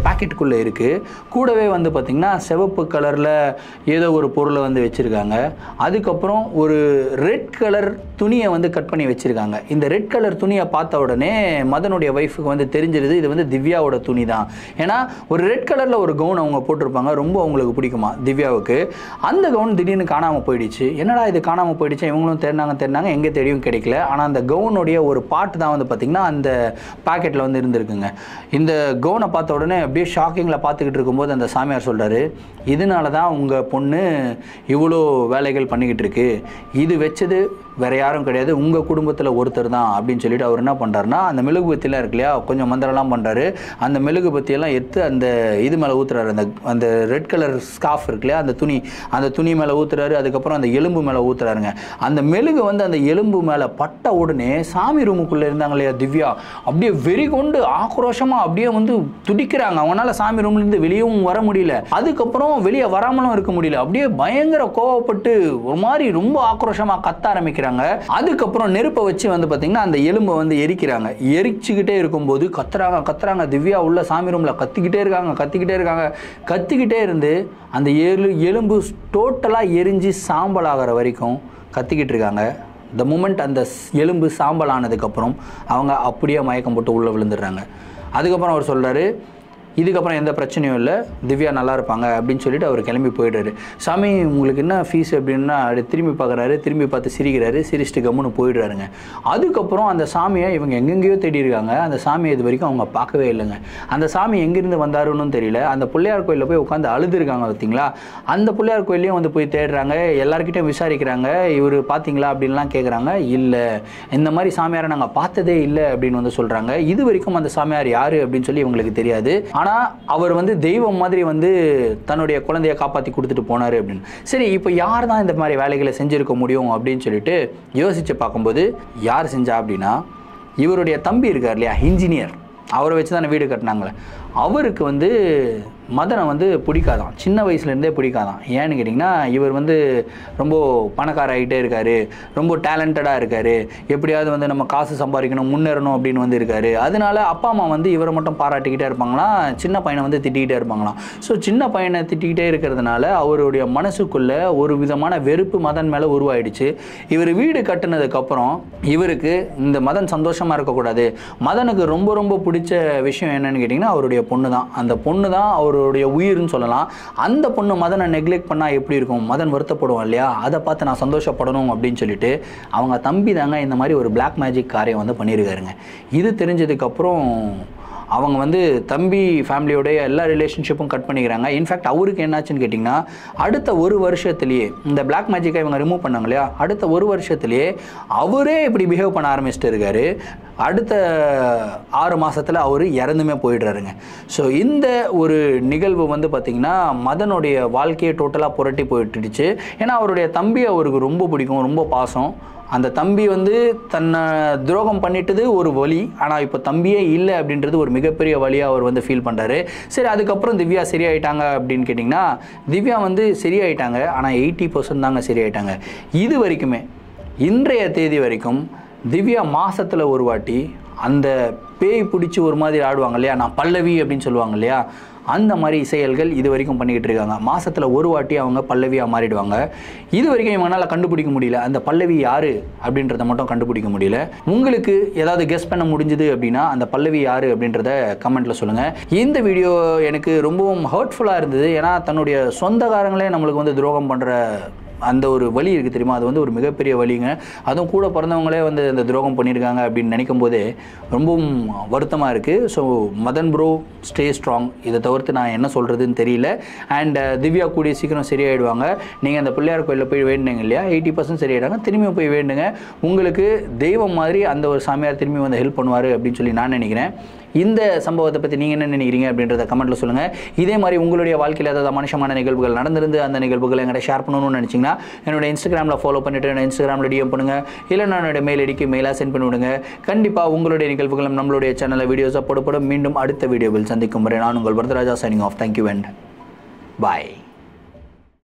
பாக்கெட்டுக்குள்ளே இருக்குது. கூடவே வந்து பார்த்திங்கன்னா சிவப்பு கலரில் ஏதோ ஒரு பொருளை வந்து வச்சுருக்காங்க. அதுக்கப்புறம் ஒரு ரெட் கலர் துணியை வந்து கட் பண்ணி வச்சுருக்காங்க. இந்த ரெட் கலர் துணியை பார்த்த உடனே மதனுடைய ஒய்ஃபுக்கு வந்து தெரிஞ்சிருது இது வந்து திவ்யாவோட துணி தான். ஏன்னா ஒரு ரெட் கலரில் ஒரு கவுன் அவங்க போட்டிருப்பாங்க, ரொம்ப அவங்களுக்கு பிடிக்குமா திவ்யாவுக்கு. அந்த கவுன் திடீர்னு காணாமல் போயிடுச்சு. என்னடா இது காணாமல் போயிடுச்சு, இவங்களும் தேடினாங்க எங்கே தேடியும் கிடைக்கல. ஆனால் அந்த கவுனுடைய ஒரு பாட்டு தான் வந்து பார்த்திங்கன்னா அந்த பாக்கெட்டில் வந்து இருந்திருக்குங்க. இந்த கவுனை பார்த்த உடனே அப்படியே ஷாக்கிங்கில் பார்த்துக்கிட்டு இருக்கும்போது அந்த சாமியார் சொல்கிறாரு, இதனால தான் உங்கள் பொண்ணு இவ்வளோ வேலைகள் பண்ணிக்கிட்டு இருக்கு, இது வச்சது வேறு யாரும் கிடையாது, உங்கள் குடும்பத்தில் ஒருத்தர் தான் அப்படின்னு சொல்லிட்டு அவர் என்ன பண்ணுறாருனா அந்த மெழுகு பத்தியெல்லாம் இருக்கு இல்லையா, கொஞ்சம் மந்திரம்லாம் பண்ணுறாரு. அந்த மெழுகு பத்தியெல்லாம் எடுத்து அந்த இது மேலே ஊற்றுறாரு. அந்த ரெட் கலர் ஸ்கார்ஃப் இருக்கு இல்லையா, அந்த துணி மேலே ஊற்றுறாரு. அதுக்கப்புறம் அந்த எலும்பு மேலே ஊற்றுறாருங்க. அந்த மெழுகு வந்து அந்த எலும்பு மேலே பட்ட உடனே சாமி ரூமுக்குள்ளே இருந்தாங்க இல்லையா திவ்யா, அப்படியே வெறி கொண்டு ஆக்ரோஷமாக அப்படியே வந்து துடிக்கிறாங்க. அவங்களால சாமி ரூம்லேருந்து வெளியவும் வர முடியல, அதுக்கப்புறம் வெளியே வராமலும் இருக்க முடியல. அப்படியே பயங்கர கோவப்பட்டு ஒரு மாதிரி ரொம்ப ஆக்ரோஷமாக கத்த ஆரம்பிக்கிறாங்க. அதுக்கப்புறம் நெருப்பை வச்சு வந்து பார்த்தீங்கன்னா அந்த எலும்பை வந்து எரிக்கிறாங்க. எரிச்சுக்கிட்டே இருக்கும்போது கத்துறாங்க. திவ்யா உள்ள சாமி ரூமில் கத்திக்கிட்டே இருந்து அந்த எலும்பு டோட்டலாக எரிஞ்சு சாம்பல் ஆகிற வரைக்கும் கத்திக்கிட்டு இருக்காங்க. த மூமெண்ட் அந்த எலும்பு சாம்பல் ஆனதுக்கப்புறம் அவங்க அப்படியே மயக்கம் போட்டு உள்ளே விழுந்துடுறாங்க. அதுக்கப்புறம் அவர் சொல்கிறாரு, இதுக்கப்புறம் எந்த பிரச்சனையும் இல்லை, திவ்யா நல்லா இருப்பாங்க அப்படின்னு சொல்லிட்டு அவர் கிளம்பி போயிடுறாரு. சாமி உங்களுக்கு என்ன ஃபீஸ் அப்படின்னா திரும்பி பார்க்குறாரு, திரும்பி பார்த்து சிரிக்கிறாரு, சிரிச்சுட்டு கம்முன்னு போயிடுறாருங்க. அதுக்கப்புறம் அந்த சாமியை இவங்க எங்கெங்கேயோ தேடி இருக்காங்க. அந்த சாமியை இது வரைக்கும் அவங்க பார்க்கவே இல்லைங்க. அந்த சாமி எங்கேருந்து வந்தாருன்னு தெரியல. அந்த பிள்ளையார் கோயிலில் போய் உட்காந்து அழுதுருக்காங்க பார்த்தீங்களா, அந்த பிள்ளையார் கோயிலையும் வந்து போய் தேடுறாங்க, எல்லாருக்கிட்டையும் விசாரிக்கிறாங்க. இவர் பார்த்தீங்களா அப்படின்லாம் கேட்குறாங்க. இல்லை, இந்த மாதிரி சாமியாரை நாங்கள் பார்த்ததே இல்லை அப்படின்னு வந்து சொல்கிறாங்க. இது வரைக்கும் அந்த சாமியார் யார் அப்படின்னு சொல்லி இவங்களுக்கு தெரியாது. ஆனால் அவர் வந்து தெய்வம் மாதிரி வந்து தன்னுடைய குழந்தையை காப்பாற்றி கொடுத்துட்டு போனார் அப்படின்னு. சரி, இப்போ யார் தான் இந்த மாதிரி வேலைகளை செஞ்சுருக்க முடியும் அப்படின்னு சொல்லிட்டு யோசித்து பார்க்கும்போது யார் செஞ்சா அப்படின்னா இவருடைய தம்பி இருக்கார் இல்லையா, இன்ஜினியர், அவரை வச்சு தானே வீடு கட்டினாங்களே, அவருக்கு வந்து மதனை வந்து பிடிக்காதான், சின்ன வயசுலேருந்தே பிடிக்காதான். ஏன்னு கேட்டிங்கன்னா இவர் வந்து ரொம்ப பணக்கார ஆகிட்டே இருக்கார், ரொம்ப டேலண்டடாக இருக்கார், எப்படியாவது வந்து நம்ம காசு சம்பாதிக்கணும், முன்னேறணும் அப்படின்னு வந்து இருக்கார். அதனால அப்பா அம்மா வந்து இவரை மட்டும் பாராட்டிக்கிட்டே இருப்பாங்களாம், சின்ன பையனை வந்து திட்டிக்கிட்டே இருப்பாங்களாம். ஸோ சின்ன பையனை திட்டிக்கிட்டே இருக்கிறதுனால அவருடைய மனசுக்குள்ளே ஒரு விதமான வெறுப்பு மதன் மேலே உருவாயிடுச்சு. இவர் வீடு கட்டினதுக்கப்புறம் இவருக்கு இந்த மதன் சந்தோஷமாக இருக்கக்கூடாது, மதனுக்கு ரொம்ப ரொம்ப பிடிச்ச விஷயம் என்னன்னு கேட்டிங்கன்னா அவருடைய பொண்ணு தான். அந்த பொண்ணு தான் அவருடைய உயிர்னு சொல்லலாம். அந்த பொண்ணு மதனை நெக்லெக்ட் பண்ணால் எப்படி இருக்கும், மதன் வருத்தப்படுவான் இல்லையா, அதை பார்த்து நான் சந்தோஷப்படணும் அப்படின்னு சொல்லிட்டு அவங்க தம்பி தாங்க இந்த மாதிரி ஒரு பிளாக் மேஜிக் காரியம் வந்து பண்ணியிருக்காருங்க. இது தெரிஞ்சதுக்கப்புறம் அவங்க வந்து தம்பி ஃபேமிலியோடைய எல்லா ரிலேஷன்ஷிப்பும் கட் பண்ணிக்கிறாங்க. இன்ஃபேக்ட் அவருக்கு என்னாச்சுன்னு கேட்டிங்கன்னா அடுத்த ஒரு வருஷத்துலேயே இந்த பிளாக் மேஜிக்கை இவங்க ரிமூவ் பண்ணாங்க இல்லையா, அடுத்த ஒரு வருஷத்துலேயே அவரே இப்படி பிஹேவ் பண்ண ஆரம்பிச்சுட்டு இருக்காரு. அடுத்த 6 மாதத்தில் அவர் இறந்துமே போயிடுறாருங்க. ஸோ இந்த ஒரு நிகழ்வு வந்து பார்த்திங்கன்னா மதனுடைய வாழ்க்கையை டோட்டலாக புரட்டி போயிட்டுடுச்சு. ஏன்னா அவருடைய தம்பி அவருக்கு ரொம்ப பிடிக்கும், ரொம்ப பாசம். அந்த தம்பி வந்து தன்னை துரோகம் பண்ணிட்டது ஒரு வலி, ஆனால் இப்போ தம்பியே இல்லை அப்படின்றது ஒரு மிகப்பெரிய வழியாக அவர் வந்து ஃபீல் பண்ணுறாரு. சரி, அதுக்கப்புறம் திவ்யா சரியாயிட்டாங்க அப்படின்னு கேட்டிங்கன்னா திவ்யா வந்து சரியாயிட்டாங்க, ஆனால் 80% தாங்க சரியாயிட்டாங்க. இது வரைக்குமே இன்றைய தேதி வரைக்கும் திவ்யா மாதத்தில் ஒரு வாட்டி அந்த பேய் பிடிச்சி ஒரு மாதிரி ஆடுவாங்க இல்லையா, நான் பல்லவி அப்படின்னு சொல்லுவாங்க இல்லையா, அந்த மாதிரி செயல்கள் இது வரைக்கும் பண்ணிக்கிட்டு இருக்காங்க. மாதத்தில் ஒரு வாட்டி அவங்க பல்லவியாக மாறிடுவாங்க. இது வரைக்கும் இவங்களால் கண்டுபிடிக்க முடியல அந்த பல்லவி யார் அப்படின்றத மட்டும் கண்டுபிடிக்க முடியல. உங்களுக்கு ஏதாவது கெஸ் பண்ண முடிஞ்சுது அப்படின்னா அந்த பல்லவி யார் அப்படின்றத கமெண்ட்டில் சொல்லுங்கள். இந்த வீடியோ எனக்கு ரொம்பவும் ஹர்ட்ஃபுல்லாக இருந்தது. ஏன்னா தன்னுடைய சொந்தக்காரங்களே நம்மளுக்கு வந்து துரோகம் பண்ணுற அந்த ஒரு வலி இருக்குது தெரியுமா, அது வந்து ஒரு மிகப்பெரிய வலிங்க. அதுவும் கூட பிறந்தவங்களே வந்து இந்த துரோகம் பண்ணியிருக்காங்க அப்படின்னு நினைக்கும் போதே ரொம்பவும் வருத்தமாக இருக்குது. So Madhan bro stay strong, இதை தவிர்த்து நான் என்ன சொல்கிறதுன்னு தெரியல. அண்ட் திவ்யா கூடிய சீக்கிரம் சரியாயிடுவாங்க. நீங்கள் அந்த பிள்ளையார் கோயிலில் போய் வேண்டுங்க இல்லையா, 80% சரியாயிடாங்க, திரும்பியும் போய் வேண்டுங்க. உங்களுக்கு தெய்வம் மாதிரி அந்த ஒரு சாமியார் திரும்பி வந்து ஹெல்ப் பண்ணுவார் அப்படின்னு சொல்லி நான் நினைக்கிறேன். இந்த சம்பவத்தை பற்றி நீங்கள் என்ன நினைக்கிறீங்க அப்படின்றத கமெண்ட்டில் சொல்லுங்கள். இதே மாதிரி உங்களுடைய வாழ்க்கையில் ஏதாவது மனுஷமான நிகழ்வுகள் நடந்திருந்து அந்த நிகழ்வுகளை எங்கிட்ட ஷேர் பண்ணணும்னு நினச்சிங்கன்னா என்னோட இன்ஸ்டாகிராமில் ஃபாலோ பண்ணிவிட்டு என்னோட இன்ஸ்டாகிராமில் டிஎம் பண்ணுங்கள், இல்லை நான் என்னோட மெயில் ஐடிக்கு மெயிலாக சென்ட் பண்ணி விடுங்க. கண்டிப்பாக உங்களுடைய நிகழ்வுகளும் நம்மளுடைய சேனலில் வீடியோஸாக போடப்படும். மீண்டும் அடுத்த வீடியோவில் சந்திக்கும் வரை நான் உங்கள் Varadaraja signing off. Thank you and bye.